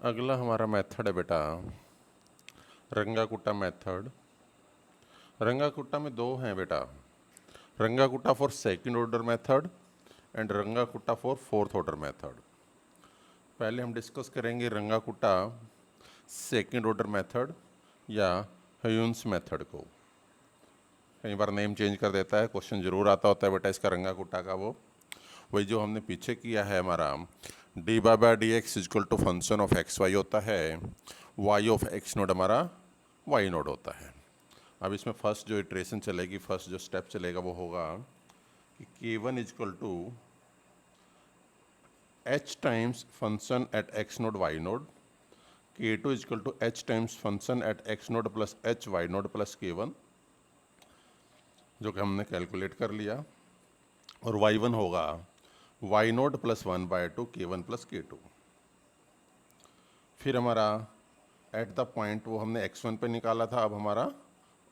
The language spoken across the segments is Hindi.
अगला हमारा मेथड है बेटा रंगाकुटा मेथड। रंगाकुटा में दो हैं बेटा, Runge Kutta for second order method and Runge Kutta for fourth order method. पहले हम डिस्कस करेंगे रंगाकुटा सेकंड ऑर्डर मेथड या ह्यून्स मेथड को। कई बार नेम चेंज कर देता है, क्वेश्चन जरूर आता होता है बेटा इसका रंगाकुटा का। वो वही जो हमने पीछे किया है, हमारा d by D x is equal to function of x y होता है, वाई ऑफ एक्स नोड हमारा वाई नोड होता है। अब इसमें फर्स्ट जो इटरेशन चलेगी, फर्स्ट जो स्टेप चलेगा वो होगा कि K one is equal to H times function at X naught Y naught, K two is equal to H times function at X naught plus H Y naught plus के वन, जो कि हमने कैलकुलेट कर लिया। और वाई वन होगा Y naught plus one by two के वन प्लस के टू। फिर हमारा एट द पॉइंट वो हमने x1 पे निकाला था, अब हमारा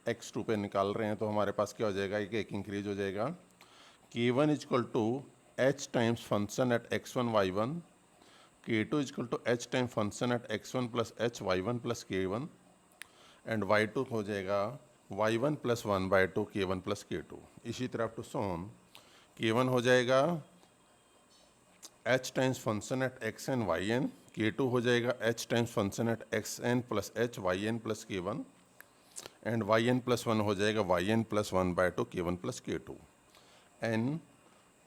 x2 पे निकाल रहे हैं, तो हमारे पास क्या हो जाएगा, एक इंक्रीज हो जाएगा। K one is equal to H times function at x1 y1, k two is equal to h time function at x1 plus h y1 plus के वन, एंड y2 हो जाएगा y1 plus one by two के वन प्लस के टू। इसी तरह टू सोन के वन हो जाएगा H times function at x n y n, k two हो जाएगा H times function at x n plus H Y N plus के one, and Y N plus one हो जाएगा Y N plus one by two के वन प्लस के two. N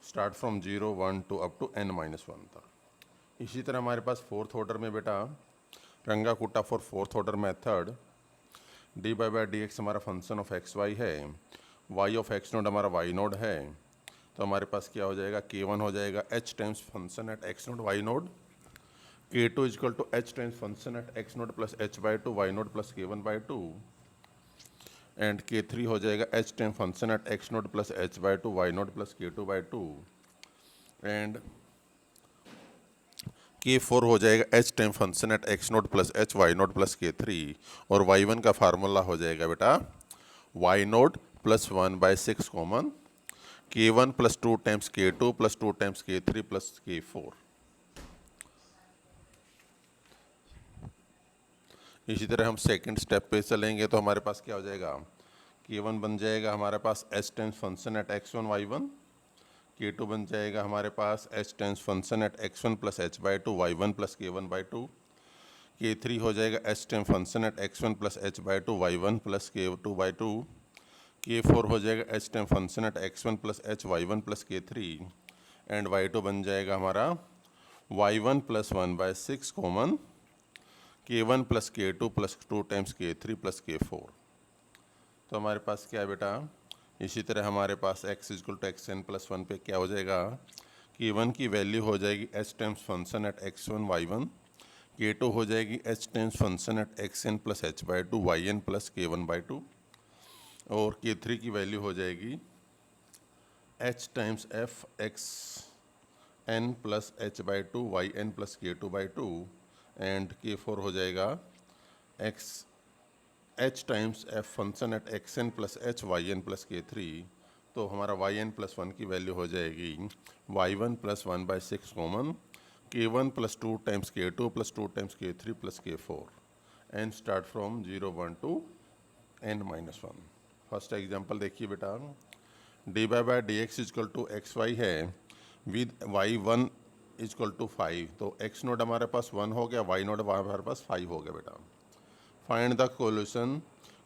start from 0 1 to up to n minus one तक। इसी तरह हमारे पास फोर्थ ऑर्डर में बेटा Runge Kutta for fourth order method, D by D X हमारा फंक्शन ऑफ एक्स वाई है, वाई ऑफ एक्स नोड हमारा वाई नोड है, तो हमारे पास क्या हो जाएगा, के वन हो जाएगा H times function at X naught Y naught, K two is equal to H times function at X naught plus H by two Y naught plus के one by two, and K three हो जाएगा H time function at X naught plus H by two Y naught plus के टू बाई टू, एंड के फोर हो जाएगा H time function at X naught plus H Y naught plus के थ्री। और वाई वन का फार्मूला हो जाएगा बेटा y naught plus one by six common के वन प्लस टू टाइम्स के टू प्लस टू टाइम्स के थ्री प्लस के फोर। इसी तरह हम सेकंड स्टेप पे चलेंगे, तो हमारे पास क्या हो जाएगा, के वन बन जाएगा हमारे पास H times function at x one Y one, के टू बन जाएगा हमारे पास H times function at x one plus H by two Y one plus के one by two, K three हो जाएगा H time function at x one plus H by two Y one plus के two by two, K four हो जाएगा H time function at x one plus H Y one plus के थ्री, एंड वाई टू बन जाएगा हमारा y one plus one by six common के वन प्लस के टू प्लस टू टाइम्स के थ्री प्लस के फोर। तो हमारे पास क्या है बेटा, इसी तरह हमारे पास x is equal to x n plus one पे क्या हो जाएगा, के वन की वैल्यू हो जाएगी h times function at x one Y one, के टू हो जाएगी h times function at x n plus H by two y N plus के वन बाई टू, और के थ्री की वैल्यू हो जाएगी h times f x n plus H by two y N plus के टू बाई टू, एंड के फोर हो जाएगा x h times f function at x n plus H Y N plus के थ्री। तो हमारा वाई एन प्लस वन की वैल्यू हो जाएगी Y one plus one by six common के वन प्लस टू टाइम्स के टू प्लस टू टाइम्स के थ्री प्लस के four, and start from 0 1 to n minus one. First example देखिए बेटा, D by D x is equal to X Y है with Y one is equal to five, तो एक्स नोड हमारे पास वन हो गया, वाई नोड हमारे पास फाइव हो गया बेटा। Find the solution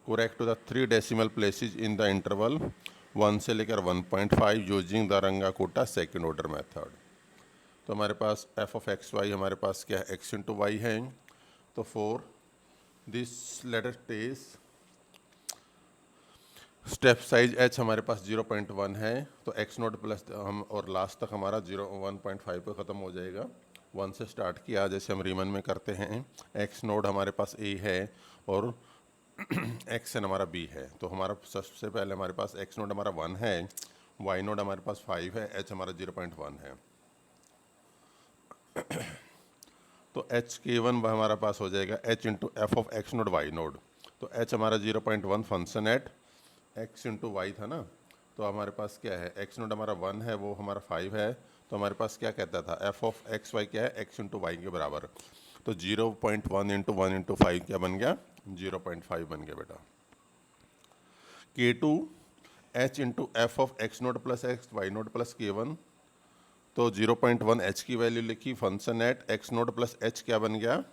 correct to the three decimal places in the interval 1 से लेकर 1.5 using the Runge Kutta second order method. तो हमारे पास एफ ऑफ एक्स वाई हमारे पास क्या है, एक्स इंटू वाई है, तो for this let us step size H हमारे पास 0.1 है, तो एक्स नोट प्लस हम और लास्ट तक हमारा 1.5 पे ख़त्म हो जाएगा। 1 से स्टार्ट किया जैसे हम रीमन में करते हैं, एक्स नोड हमारे पास ए है और एक्स एन हमारा बी है, तो हमारा सबसे पहले हमारे पास एक्स नोड हमारा 1 है, वाई नोड हमारे पास 5 है, एच हमारा 0.1 है। तो एच के वन हमारा पास हो जाएगा h into F of x naught Y naught, तो एच हमारा 0.1 function at x into y था ना, तो हमारे पास क्या है, एक्स नोड हमारा 1 है, वो हमारा 5 है, तो हमारे पास क्या कहता था, एफ ऑफ एक्स वाई क्या है, एक्स इंटू वाई के बराबर। तो 0.1 इंटू 1 × 5 क्या बन गया, 0.5 बन गया बेटा। K2 H into F of x note plus x y note plus K1, तो 0.1 H की वैल्यू लिखी, function at x note plus h क्या बन गया,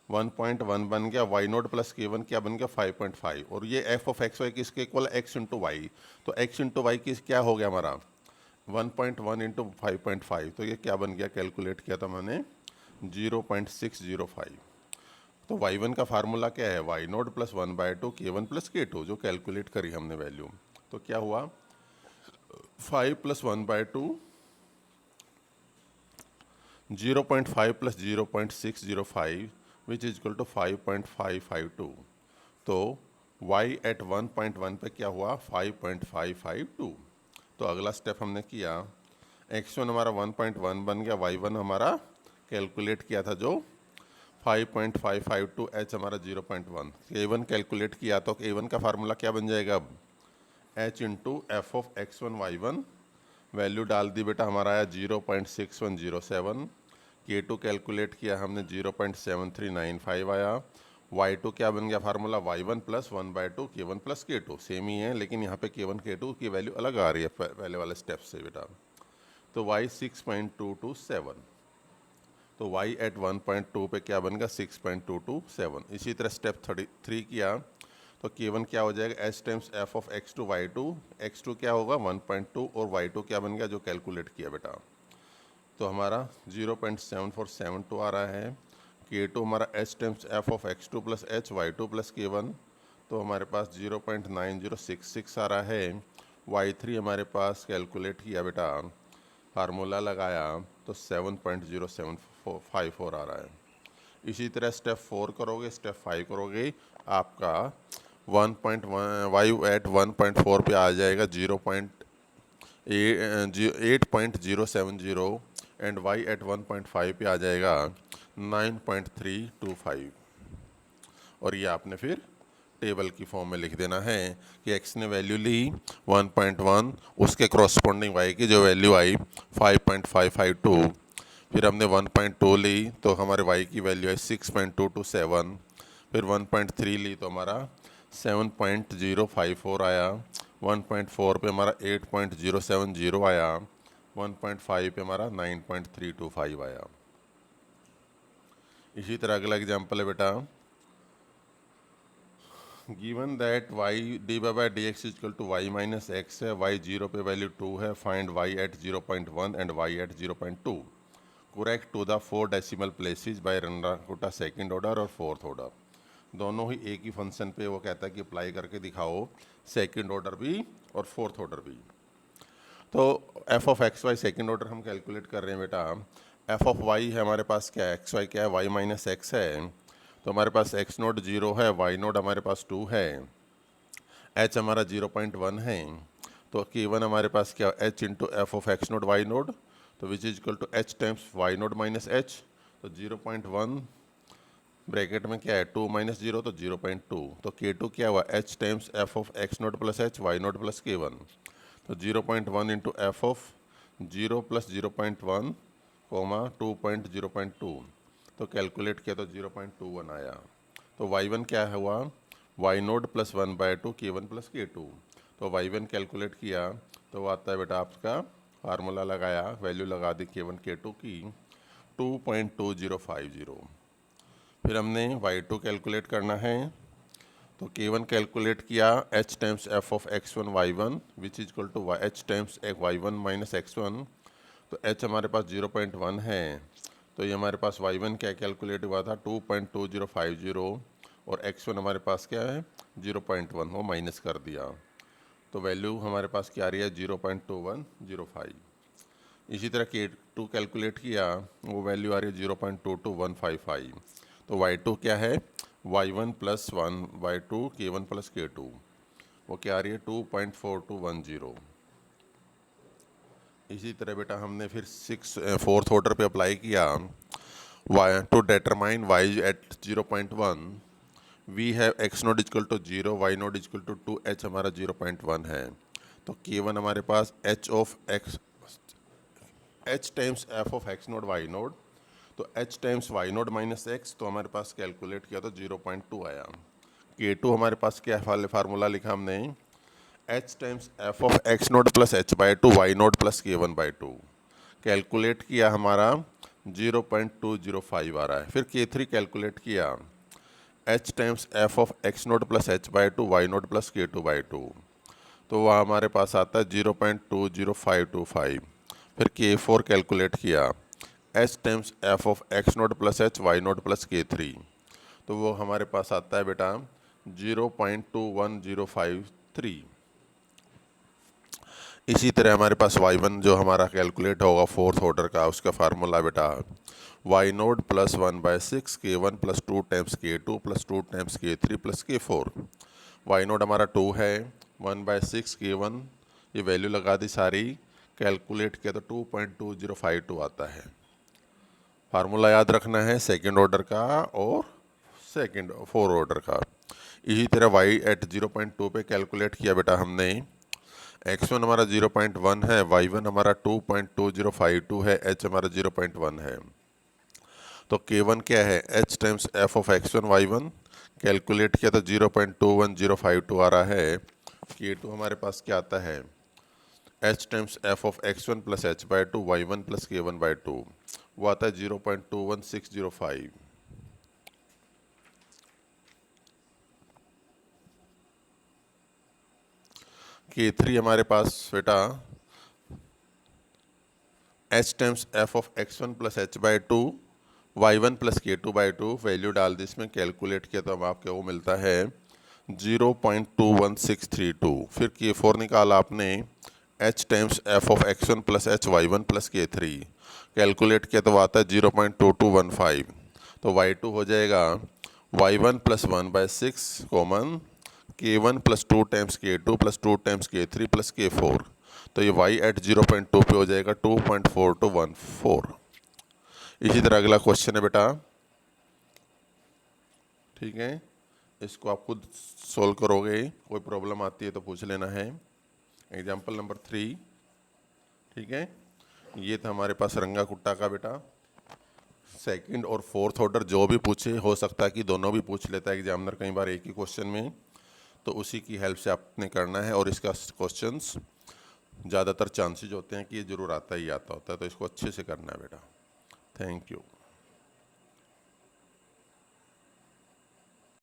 1.1 बन गया, वाई नोट प्लस K1 क्या बन गया, 5.5। और ये एफ ऑफ एक्स वाई किसके इक्वल है, एक्स इंटू वाई, तो एक्स इंटू वाई किस क्या हो गया हमारा 1.1 इंटू 5.5, तो ये क्या बन गया, कैलकुलेट किया था मैंने 0.605। तो y1 का फार्मूला क्या है, Y note plus 1/2 K1 plus K2, जो कैलकुलेट करी हमने वैल्यू, तो क्या हुआ 5 प्लस 1/2 0.5 प्लस 0.605 विच इज इक्वल टू 5.552। तो y एट 1.1 पे क्या हुआ 5.552। तो अगला स्टेप हमने किया, x1 हमारा 1.1 बन गया, y1 हमारा कैलकुलेट किया था जो 5.552, h हमारा 0.1, k1 कैलकुलेट किया, तो k1 का फार्मूला क्या बन जाएगा अब, h into F of x1 y1, value डाल दी बेटा, हमारा आया 0.6107। K2 कैलकुलेट किया हमने 0.7395 आया। Y2 क्या बन गया formula, y1 plus 1/2 K1 plus K2, same ही है लेकिन यहाँ पे K1 K2 की वैल्यू अलग आ रही है पहले वाले स्टेप से बेटा। तो y 6.227, तो y एट 1.2 पे क्या बन गया 6.227। इसी तरह स्टेप 3 किया, तो K1 क्या हो जाएगा, H times F of x2 y2, x2 क्या होगा 1.2 और y2 क्या बन गया जो कैलकुलेट किया बेटा, तो हमारा 0.7472 आ रहा है। K2 हमारा H times F of x2 plus H y2 plus K1, तो हमारे पास 0.9066 आ रहा है। y3 हमारे पास कैलकुलेट किया बेटा, फार्मूला लगाया, तो 7.0754 आ रहा है। इसी तरह स्टेप 4 करोगे, स्टेप 5 करोगे, आपका 1.1 एट 1.4 पे आ जाएगा 8.070 एंड y एट 1.5 पे आ जाएगा 9.325। और ये आपने फिर टेबल की फॉर्म में लिख देना है कि x ने वैल्यू ली 1.1, उसके क्रॉसपोंडिंग y की जो वैल्यू आई 5.552, फिर हमने 1.2 ली तो हमारे y की वैल्यू आई 6.227, फिर 1.3 ली तो हमारा 7.054 आया, 1.4 पे हमारा 8.070 आया, 1.5 पे हमारा 9.325 आया। इसी तरह अगला एग्जांपल है बेटा, given that y dy by D X is equal to y minus X है, y 0 पे वैल्यू 2 है, find y at 0.1 and y at 0.2, correct to the 4 decimal places by Runge Kutta second order और फोर्थ ऑर्डर। दोनों ही एक ही फंक्शन पे वो कहता है कि अप्लाई करके दिखाओ, सेकंड ऑर्डर भी और फोर्थ ऑर्डर भी। तो F of x Y second order हम कैलकुलेट कर रहे हैं बेटा, एफ ऑफ वाई है हमारे पास क्या है, एक्स वाई क्या है, वाई माइनस एक्स है, तो हमारे पास एक्स नोट 0 है, वाई नोट हमारे पास 2 है, एच हमारा 0.1 है, तो K1 हमारे पास क्या, H into F of x naught Y note, तो which is equal to H times Y note minus H, तो 0.1 ब्रैकेट में क्या है 2 माइनस 0 तो 0.2, तो K2 क्या हुआ, H times F of x note plus H Y note plus K1, तो 0.1 into F of 0 plus 0.1 comma 2.0.2, तो कैलकुलेट किया तो 0.21 आया। तो y1 क्या हुआ, Y note plus 1/2 K1 plus K2, तो y1 कैलकुलेट किया तो वो आता है बेटा आपका, फार्मूला लगाया, वैल्यू लगा दी K1 K2 की 2.2050। फिर हमने y2 कैलकुलेट करना है, तो K1 कैलकुलेट किया h times F of x1 y1 which is equal to h times y1 minus x1, तो h हमारे पास 0.1 है, तो ये हमारे पास y1 क्या कैलकुलेट हुआ था 2.2050 और x1 हमारे पास क्या है 0.1, वो माइनस कर दिया, तो वैल्यू हमारे पास क्या आ रही है 0.2105। इसी तरह K2 कैलकुलेट किया, वो वैल्यू आ रही है 0.22155, तो y2 क्या है y1 plus 1 y2 K1 plus K2, वो क्या आ रही है 2.4210। इसी तरह बेटा हमने फिर फोर्थ ऑर्डर पे अप्लाई किया, y to determine y at 0.1 we have X nought equal to 0 Y nought equal to 2, h हमारा 0.1 है, तो K1 हमारे पास h of x h times f of x nought Y note, तो h times Y note minus X, तो हमारे पास कैलकुलेट किया तो 0.2 आया। K2 हमारे पास क्या फार्मूला लिखा हमने, h times F of x note plus H by two Y note plus K1 by two. Calculate किया हमारा 0.205 आ रहा है। फिर K3 कैलकुलेट किया h times F of x note plus H by two Y note plus K2 by two, तो वह हमारे पास आता है 0.20525। फिर K4 कैलकुलेट किया h times F of x note plus H Y note plus K3, तो वो हमारे पास आता है बेटा 0.21053। इसी तरह हमारे पास y1 जो हमारा कैलकुलेट होगा फोर्थ ऑर्डर का, उसका फार्मूला बेटा Y note plus 1/6 K1 plus 2 times K2 plus 2 times K3 plus K4। Y nought हमारा 2 है, 1/6 K1, ये वैल्यू लगा दी सारी, कैलकुलेट किया तो 2.2052 आता है। फार्मूला याद रखना है सेकेंड ऑर्डर का और फोर ऑर्डर का। इसी तरह y एट 0.2 पे कैलकुलेट किया बेटा हमने, x1 हमारा 0.1 है, y1 हमारा 2.2052 है, h हमारा 0.1 है। तो K1 क्या है, h times F of x1 y1, calculate किया तो 0.21052 आ रहा है। K2 हमारे पास क्या आता है, h times F of x1 plus H by to y1 plus K1 by to, वो आता है 0.21605। K3 हमारे पास बेटा h times F of x1 plus H by to y1 plus K2 by to, value डाल दी इसमें, कैलकुलेट किया तो अब आपको वो मिलता है 0.21632। फिर K4 निकाला आपने h times F of x1 plus h y1 plus K3, calculate किया तो वो आता है 0.2215। तो y2 हो जाएगा y1 plus 1/6 common K1 plus 2 times K2 plus 2 times K3 plus K4, तो ये y एट 0.2 पे हो जाएगा 2.4214। इसी तरह अगला क्वेश्चन है बेटा, ठीक है, इसको आप खुद सोल्व करोगे, कोई प्रॉब्लम आती है तो पूछ लेना है। एग्जाम्पल नंबर 3, ठीक है, ये था हमारे पास रंगा कुट्टा का बेटा। सेकंड और फोर्थ ऑर्डर जो भी पूछे, हो सकता है कि दोनों भी पूछ लेता है एग्जामिनर कई बार एक ही क्वेश्चन में, तो उसी की हेल्प से आपने करना है। और इसका क्वेश्चंस ज़्यादातर चांसेस होते हैं कि ये ज़रूर आता ही आता होता है, तो इसको अच्छे से करना है बेटा। Thank you.